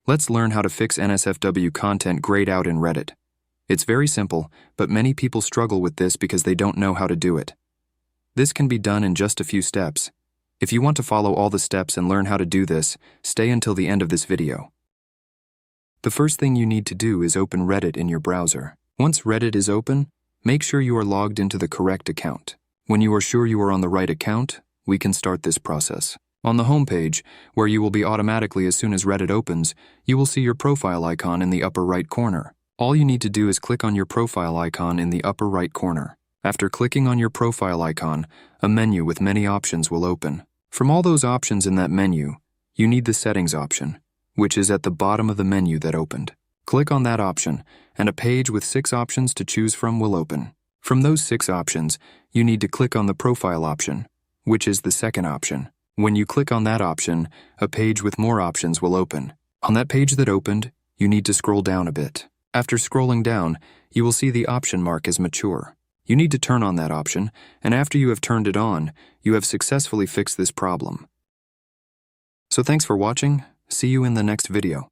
Let's learn how to fix NSFW content grayed out in Reddit. It's very simple, but many people struggle with this because they don't know how to do it. This can be done in just a few steps. If you want to follow all the steps and learn how to do this, stay until the end of this video. The first thing you need to do is open Reddit in your browser. Once Reddit is open, make sure you are logged into the correct account. When you are sure you are on the right account, we can start this process. On the home page, where you will be automatically as soon as Reddit opens, you will see your profile icon in the upper right corner. All you need to do is click on your profile icon in the upper right corner. After clicking on your profile icon, a menu with many options will open. From all those options in that menu, you need the settings option, which is at the bottom of the menu that opened. Click on that option, and a page with 6 options to choose from will open. From those 6 options, you need to click on the profile option, which is the second option. When you click on that option, a page with more options will open. On that page that opened, you need to scroll down a bit. After scrolling down, you will see the option mark as mature. You need to turn on that option, and after you have turned it on, you have successfully fixed this problem. So thanks for watching. See you in the next video.